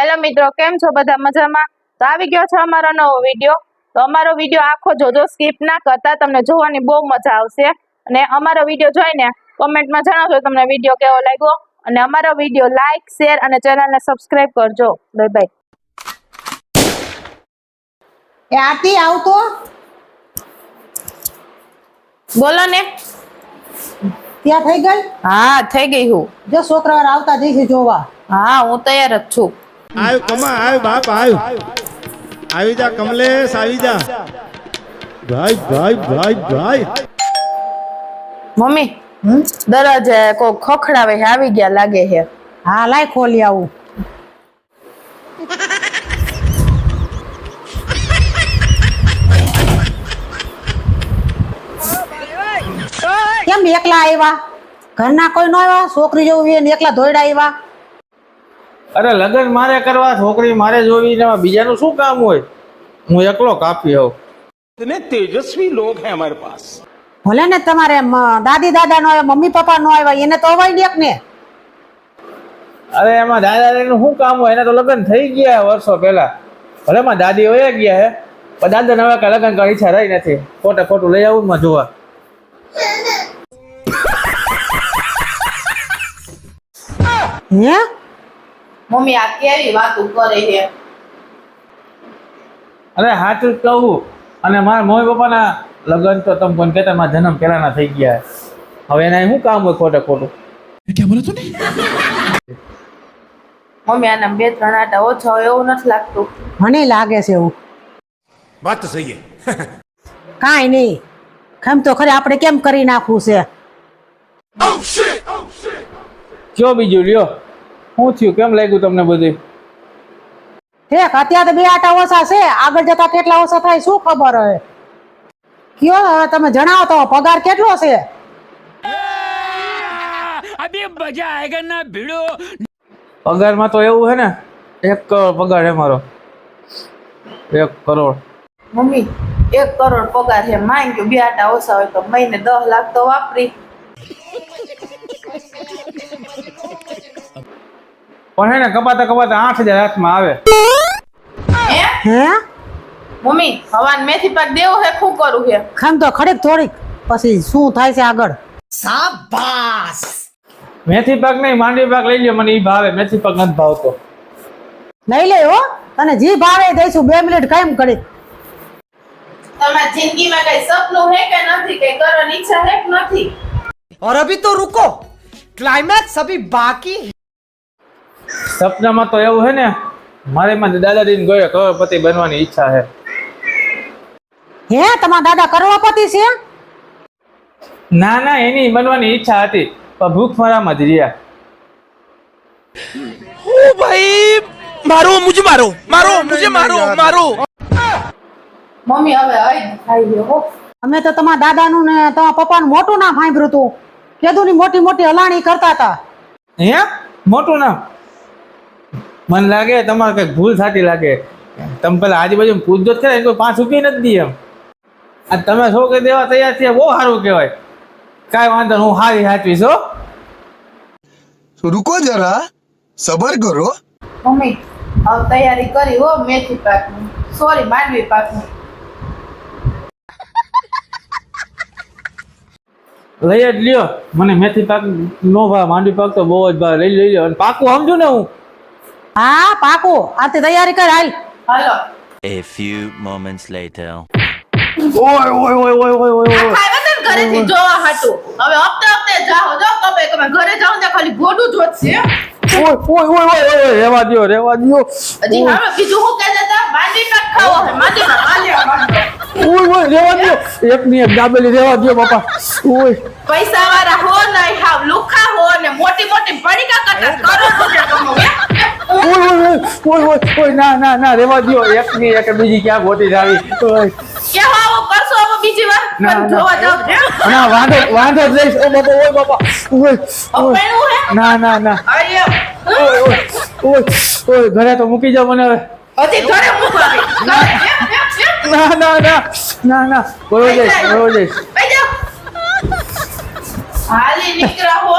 Hello મિત્રો, કેમ છો બધા? મજામાં? તો આવી ગયો છે અમારો નવો વિડીયો. તો અમારો વિડીયો આખો જોજો, સ્કીપ ના કરતા, તમને જોવાની બહુ મજા આવશે. અને અમારો વિડીયો જોઈને કોમેન્ટમાં જણાવજો તમને વિડીયો કેવો લાગ્યો. અને અમારો વિડીયો લાઈક, શેર અને ચેનલને સબસ્ક્રાઇબ કરજો. Bye bye. એ આરતી આવતો બોલો ને. ત્યાં થઈ ગઈ? હા, થઈ ગઈ હું. જો છોકરા આવતા જઈશે જોવા. હા, હું તૈયાર જ છું. આવ કમા આવ બાપ આવ આવી જા કમલેશ આવી જા ભાઈ ભાઈ ભાઈ ભાઈ મમ્મી દરવાજે કોઈ ખખડાવે છે, આવી ગયા લાગે છે. હા લાય ખોલી આવું. કેમ એકલા આવ્યા? ઘરના કોઈ ન આવ્યા? છોકરી જેવું એકલા ધોઈડા આવ્યા? અરે લગન મારે કરવા, છોકરી મારે જોવી, ને બીજાનું શું કામ હોય? હું એકલો કાપી આવું. इतने तेजस्वी लोग हैं हमारे पास. ભલે ને તમારે દાદી દાદા નો આવ્યા, મમ્મી પપ્પા નો આવ્યા, એને તો અવાય દેખ ને. અરે એમાં દાદા નું શું કામ હોય? એને તો લગ્ન થઈ ગયા વર્ષો પહેલા. ભલે માં દાદી વયા ગયા હે, પણ દાદા ને હવે કઈ લગ્ન કરવા ઈચ્છા રહી નથી. ખોટે ખોટું લઈ આવું માં જોવા. હે મમ્મી આ કેવી વાતો કરે છે? અરે સાચું જ કહું. અને મારા મમ્મી પપ્પાના લગ્ન તો તમે કોણ કહેતા, મારા જન્મ પહેલાના થઈ ગયા. હવે એના શું કામ હોય ખોટે ખોટું? મમ્મી આના બે ત્રણ આટા ઓછા હોય એવું નથી લાગતું? મને લાગે છે એવું. વાત તો સહી હે કાંઈ નહીં, ખમ તો ખરે આપણે કેમ કરી નાખવું છે. કયો બીજું લ્યો, શું થયું? કેમ લાગ્યું તમને બધું? ઠેક અત્યારે તો બે આટા ઓછા છે, આગળ જતા કેટલા ઓછા થાય શું ખબર હોય. કયો હવે તમે જણાવો તો પગાર કેટલો છે? પગારમાં તો એવું છે ને, 1 કરોડ પગાર છે મારો. 1 કરોડ. મમ્મી 1 કરોડ પગાર છે, માંગ્યું બે આટા ઓછા હોય તો મહિને 10 લાખ તો વાપરી. પણ હે ને કપાતા કપાતા 8,000 હાથમાં આવે. હે મમ્મી હવાન મેથી પાક દેવો હે, શું કરું છે? ખમ તો ખડીક થોડીક, પછી શું થાય છે આગળ. મેથી પાક નહીં, માંડવી પાક લઈ લ્યો, મને ઈ ભાવે. મેથી પાક નથી ભાવતો. લઈ લે હો, તને જી ભાવે દઈશું. 2 મિનિટ કાયમ કરી. તમારી જિંદગીમાં કઈ સપનું હે કે નથી? કઈ કરવાની ઈચ્છા હે કે નથી? और अभी तो रुको, क्लाइमैक्स अभी बाकी है. સપનામાં તો એવું છે ને, મારે માં દાદાજીને ગયો કરોડપતિ બનવાની ઈચ્છા છે. હે તમારા દાદા કરોડપતિ છે? ના ના, એની બનવાની ઈચ્છા હતી, પણ ભૂખ મારામાં જ રહ્યા. ओ भाई मारो मुझे, मारो मारो मुझे, मारो मारो. મમ્મી હવે આઈ ખાઈ લ્યો હો. અમે તો તમારા દાદાનું ને તમારા પપ્પાનું મોટું નામ સાંભળ્યું હતું. કેદુની મોટી મોટી હલાણી કરતા હતા. હે મોટું નામ? મને લાગે તમારે કઈક ભૂલ થતી લાગે. તમે પેલા આજુબાજુ પૂછજો જ ખરા, કોઈ 5 રૂપિયા નથી દી એમ. આ તમે છોકરી દેવા તૈયાર થયા, બહુ સારું કહેવાય. કાંઈ વાંધો નહીં, હું હારી સાચવીશ હો. रुको जरा सबर करो. મમ્મી હવે તૈયારી કરી હો મેથી પાકની, સોરી માંડવી પાકની. લઈ જ લ્યો, મને મેથી પાક નો ભાવ, માંડવી પાક તો બહુ જ ભાવ. લઈ લ્યો, અને પાકું સમજુ ને હું. હા પાકું, આથી તૈયારી કર હાલ. હાલો. A few moments later. ઓય ઓય ઓય ઓય ઓય ઓય આ ખાવા તને ઘરેથી જોવા હાટું. હવે હપ્તે હપ્તે જાઓ, જો કબે કબે ઘરે જાઉં ત્યાં ખાલી ગોડું જ વધશે. ઓય ઓય ઓય ઓય, રેવા દ્યો રેવા દ્યો. હજી હવે બીજું શું કહેતા હતા? માંડવી પાક ખાવો હે, માંડવી પાક આલ્યા માંડો. ઓય ઓય, રેવા દ્યો. એકની એક દાબેલી રેવા દ્યો બાપા. ઓય પૈસા વાળા હો નહીં, હાવ લુખા હો ને મોટી મોટી પડીકા કરતા કરોડ રૂપિયા કમાવો. ઓય ઓય ઓય ઓય ઓય, ના ના ના, રેવા દ્યો. એકની એક બીજી ક્યાં ગોતી જાવી. ઓય કેવો આવો કરશો હવે બીજી વાર? ના, પણ જોવા જાવ છે. ના, વાંધો વાંધો જ લઈશ. ઓ બાપા, ઓય બાપા. ઓય અપેણું હે? ના ના ના, અરે ઓય ઓય ઓય ઓય, ઘરે તો મૂકી જાવ મને હવે. હજી ઘરે મૂકવાની. ના ના ના ના ના, બોલો જઈશ બોલો જઈશ. હાલી નીકળ્યા હો.